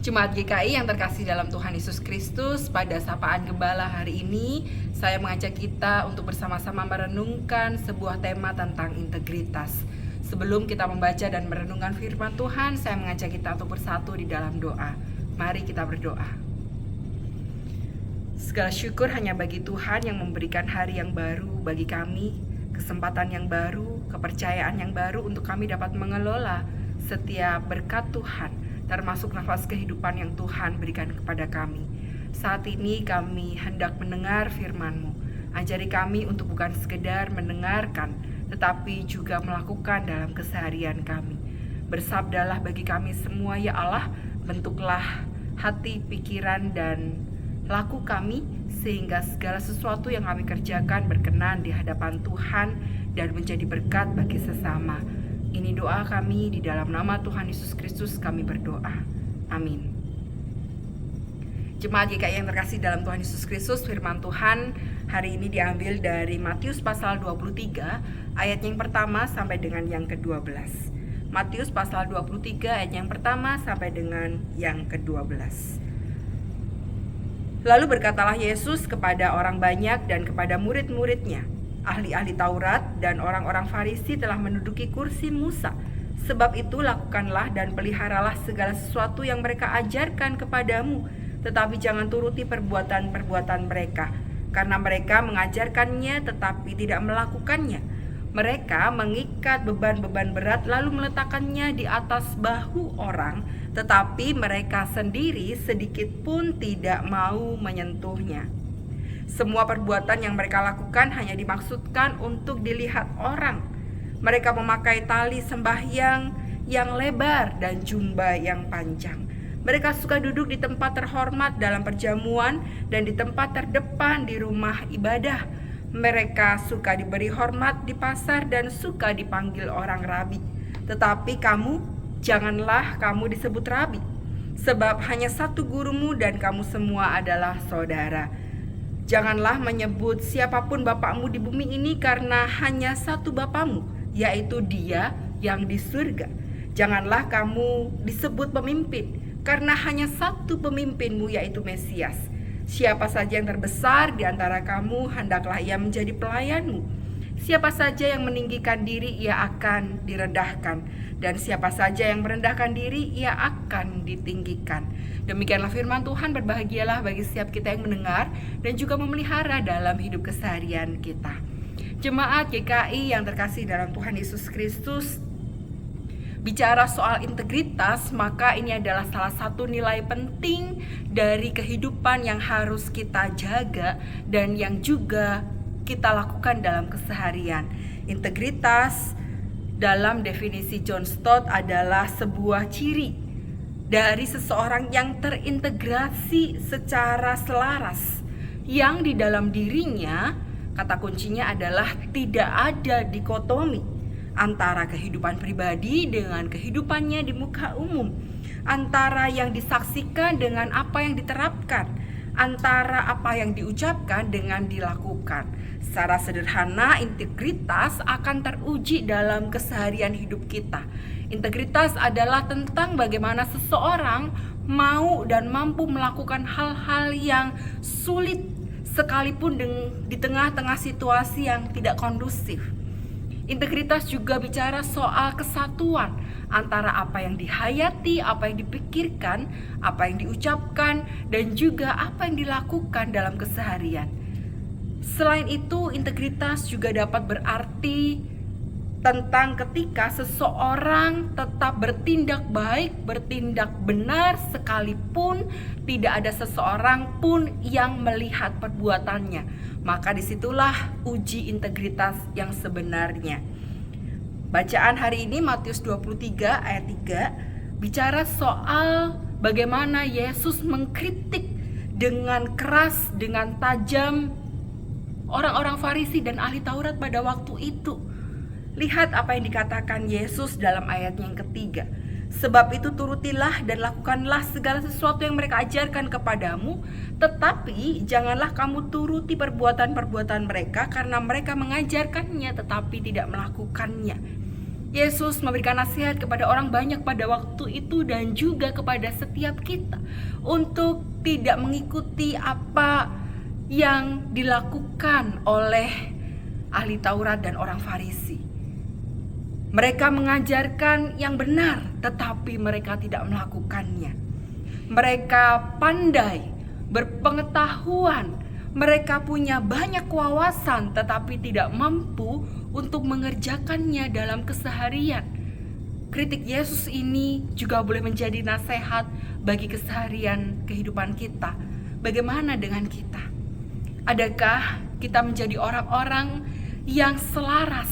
Jemaat GKI yang terkasih dalam Tuhan Yesus Kristus, pada sapaan Gembala hari ini, saya mengajak kita untuk bersama-sama merenungkan sebuah tema tentang integritas. Sebelum kita membaca dan merenungkan firman Tuhan, saya mengajak kita untuk bersatu di dalam doa. Mari kita berdoa. Segala syukur hanya bagi Tuhan yang memberikan hari yang baru bagi kami, kesempatan yang baru, kepercayaan yang baru untuk kami dapat mengelola setiap berkat Tuhan, termasuk nafas kehidupan yang Tuhan berikan kepada kami. Saat ini kami hendak mendengar firman-Mu. Ajari kami untuk bukan sekedar mendengarkan, tetapi juga melakukan dalam keseharian kami. Bersabdalah bagi kami semua, ya Allah, bentuklah hati, pikiran, dan laku kami, sehingga segala sesuatu yang kami kerjakan berkenan di hadapan Tuhan dan menjadi berkat bagi sesama. Ini doa kami, di dalam nama Tuhan Yesus Kristus kami berdoa. Amin. Jemaat GKI yang terkasih dalam Tuhan Yesus Kristus, firman Tuhan hari ini diambil dari Matius pasal 23 ayat yang pertama sampai dengan yang ke-12. Matius pasal 23 ayat yang pertama sampai dengan yang ke-12. Lalu berkatalah Yesus kepada orang banyak dan kepada murid-muridnya, ahli-ahli Taurat dan orang-orang Farisi telah menduduki kursi Musa. Sebab itu lakukanlah dan peliharalah segala sesuatu yang mereka ajarkan kepadamu, tetapi jangan turuti perbuatan-perbuatan mereka, karena mereka mengajarkannya tetapi tidak melakukannya. Mereka mengikat beban-beban berat lalu meletakkannya di atas bahu orang, tetapi mereka sendiri sedikit pun tidak mau menyentuhnya. Semua perbuatan yang mereka lakukan hanya dimaksudkan untuk dilihat orang. Mereka memakai tali sembahyang yang lebar dan jubah yang panjang. Mereka suka duduk di tempat terhormat dalam perjamuan dan di tempat terdepan di rumah ibadah. Mereka suka diberi hormat di pasar dan suka dipanggil orang rabi. Tetapi kamu, janganlah kamu disebut rabi, sebab hanya satu gurumu dan kamu semua adalah saudara. Janganlah menyebut siapapun bapakmu di bumi ini, karena hanya satu bapamu, yaitu Dia yang di surga. Janganlah kamu disebut pemimpin, karena hanya satu pemimpinmu, yaitu Mesias. Siapa saja yang terbesar di antara kamu, hendaklah ia menjadi pelayanmu. Siapa saja yang meninggikan diri, ia akan direndahkan, dan siapa saja yang merendahkan diri, ia akan ditinggikan. Demikianlah firman Tuhan. Berbahagialah bagi setiap kita yang mendengar dan juga memelihara dalam hidup keseharian kita. Jemaat GKI yang terkasih dalam Tuhan Yesus Kristus, bicara soal integritas, maka ini adalah salah satu nilai penting dari kehidupan yang harus kita jaga dan yang juga kita lakukan dalam keseharian. Integritas dalam definisi John Stott adalah sebuah ciri dari seseorang yang terintegrasi secara selaras, yang di dalam dirinya kata kuncinya adalah tidak ada dikotomi antara kehidupan pribadi dengan kehidupannya di muka umum, antara yang disaksikan dengan apa yang diterapkan, antara apa yang diucapkan dengan dilakukan. Secara sederhana, integritas akan teruji dalam keseharian hidup kita. Integritas adalah tentang bagaimana seseorang mau dan mampu melakukan hal-hal yang sulit sekalipun di tengah-tengah situasi yang tidak kondusif. Integritas juga bicara soal kesatuan antara apa yang dihayati, apa yang dipikirkan, apa yang diucapkan, dan juga apa yang dilakukan dalam keseharian. Selain itu, integritas juga dapat berarti tentang ketika seseorang tetap bertindak baik, bertindak benar, sekalipun tidak ada seseorang pun yang melihat perbuatannya. Maka disitulah uji integritas yang sebenarnya. Bacaan hari ini Matius 23 ayat 3 bicara soal bagaimana Yesus mengkritik dengan keras, dengan tajam orang-orang Farisi dan ahli Taurat pada waktu itu. Lihat apa yang dikatakan Yesus dalam ayat yang ketiga. Sebab itu turutilah dan lakukanlah segala sesuatu yang mereka ajarkan kepadamu, tetapi janganlah kamu turuti perbuatan-perbuatan mereka, karena mereka mengajarkannya tetapi tidak melakukannya. Yesus memberikan nasihat kepada orang banyak pada waktu itu dan juga kepada setiap kita untuk tidak mengikuti apa yang dilakukan oleh ahli Taurat dan orang Farisi. Mereka mengajarkan yang benar, tetapi mereka tidak melakukannya. Mereka pandai, berpengetahuan, mereka punya banyak wawasan, tetapi tidak mampu untuk mengerjakannya dalam keseharian. Kritik Yesus ini juga boleh menjadi nasihat bagi keseharian kehidupan kita. Bagaimana dengan kita? Adakah kita menjadi orang-orang yang selaras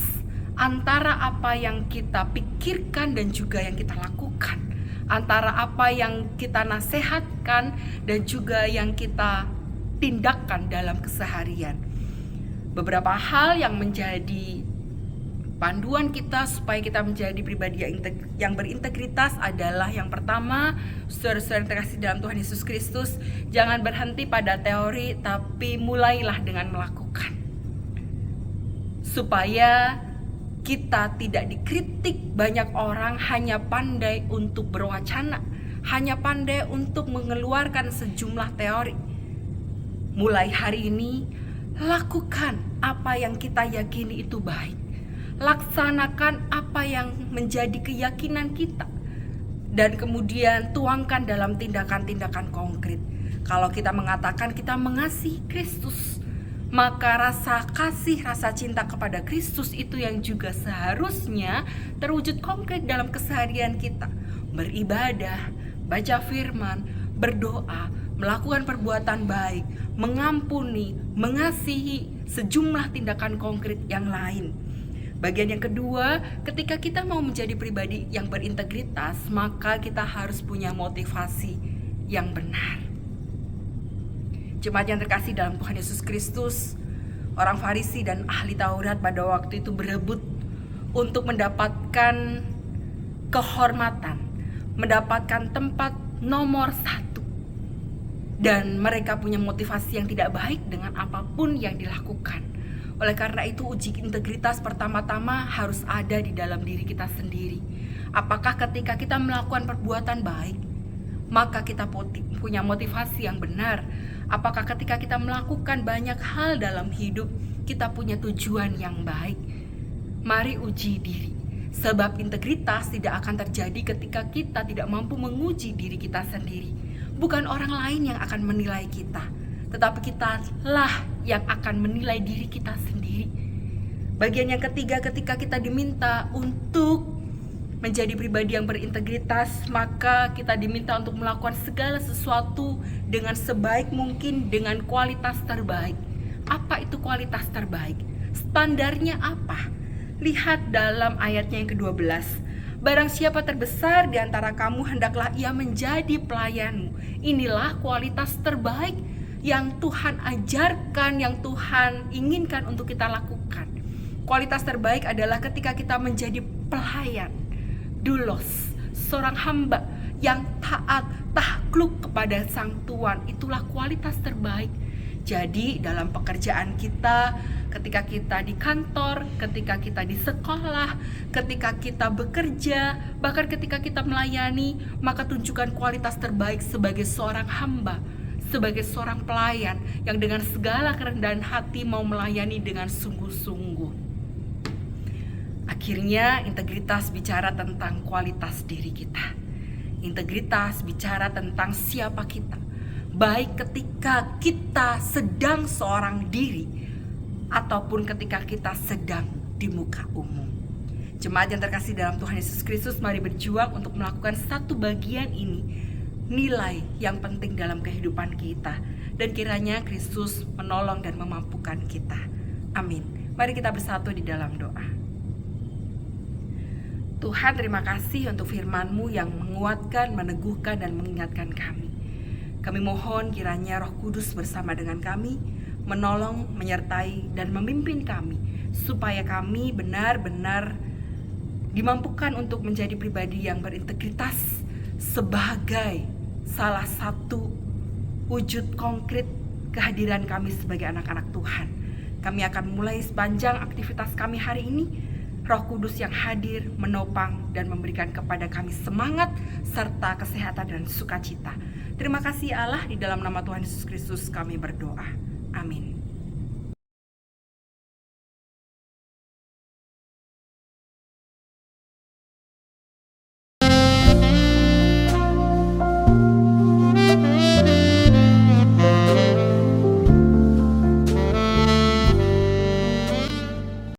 antara apa yang kita pikirkan dan juga yang kita lakukan, antara apa yang kita nasihatkan dan juga yang kita tindakan dalam keseharian? Beberapa hal yang menjadi panduan kita supaya kita menjadi pribadi yang berintegritas adalah yang pertama, saudara-saudara yang terkasih dalam Tuhan Yesus Kristus, jangan berhenti pada teori, tapi mulailah dengan melakukan. Supaya kita tidak dikritik banyak orang hanya pandai untuk berwacana, hanya pandai untuk mengeluarkan sejumlah teori. Mulai hari ini, lakukan apa yang kita yakini itu baik. Laksanakan apa yang menjadi keyakinan kita, dan kemudian tuangkan dalam tindakan-tindakan konkret. Kalau kita mengatakan kita mengasihi Kristus, maka rasa kasih, rasa cinta kepada Kristus itu yang juga seharusnya terwujud konkret dalam keseharian kita. Beribadah, baca firman, berdoa, melakukan perbuatan baik, mengampuni, mengasihi, sejumlah tindakan konkret yang lain. Bagian yang kedua, ketika kita mau menjadi pribadi yang berintegritas, maka kita harus punya motivasi yang benar. Jemaat yang terkasih dalam Tuhan Yesus Kristus, orang Farisi dan ahli Taurat pada waktu itu berebut untuk mendapatkan kehormatan, mendapatkan tempat nomor 1. Dan mereka punya motivasi yang tidak baik dengan apapun yang dilakukan. Oleh karena itu, uji integritas pertama-tama harus ada di dalam diri kita sendiri. Apakah ketika kita melakukan perbuatan baik, maka kita punya motivasi yang benar? Apakah ketika kita melakukan banyak hal dalam hidup, kita punya tujuan yang baik? Mari uji diri. Sebab integritas tidak akan terjadi ketika kita tidak mampu menguji diri kita sendiri. Bukan orang lain yang akan menilai kita, tetapi kitalah yang akan menilai diri kita sendiri. Bagian yang ketiga, ketika kita diminta untuk menjadi pribadi yang berintegritas, maka kita diminta untuk melakukan segala sesuatu dengan sebaik mungkin, dengan kualitas terbaik. Apa itu kualitas terbaik? Standarnya apa? Lihat dalam ayatnya yang ke-12. Barang siapa terbesar di antara kamu, hendaklah ia menjadi pelayanmu. Inilah kualitas terbaik yang Tuhan ajarkan, yang Tuhan inginkan untuk kita lakukan. Kualitas terbaik adalah ketika kita menjadi pelayan, doulos, seorang hamba yang taat, takluk kepada Sang Tuan. Itulah kualitas terbaik. Jadi dalam pekerjaan kita, ketika kita di kantor, ketika kita di sekolah, ketika kita bekerja, bahkan ketika kita melayani, maka tunjukkan kualitas terbaik sebagai seorang hamba, sebagai seorang pelayan yang dengan segala kerendahan hati mau melayani dengan sungguh-sungguh. Akhirnya integritas bicara tentang kualitas diri kita. Integritas bicara tentang siapa kita, baik ketika kita sedang seorang diri ataupun ketika kita sedang di muka umum. Jemaat yang terkasih dalam Tuhan Yesus Kristus, mari berjuang untuk melakukan satu bagian ini, nilai yang penting dalam kehidupan kita, dan kiranya Kristus menolong dan memampukan kita. Amin. Mari kita bersatu di dalam doa. Tuhan, terima kasih untuk firman-Mu yang menguatkan, meneguhkan, dan mengingatkan kami. Kami mohon kiranya Roh Kudus bersama dengan kami, menolong, menyertai, dan memimpin kami, supaya kami benar-benar dimampukan untuk menjadi pribadi yang berintegritas sebagai salah satu wujud konkret kehadiran kami sebagai anak-anak Tuhan. Kami akan mulai sepanjang aktivitas kami hari ini Roh Kudus yang hadir, menopang, dan memberikan kepada kami semangat, serta kesehatan dan sukacita. Terima kasih Allah, di dalam nama Tuhan Yesus Kristus kami berdoa. Amin.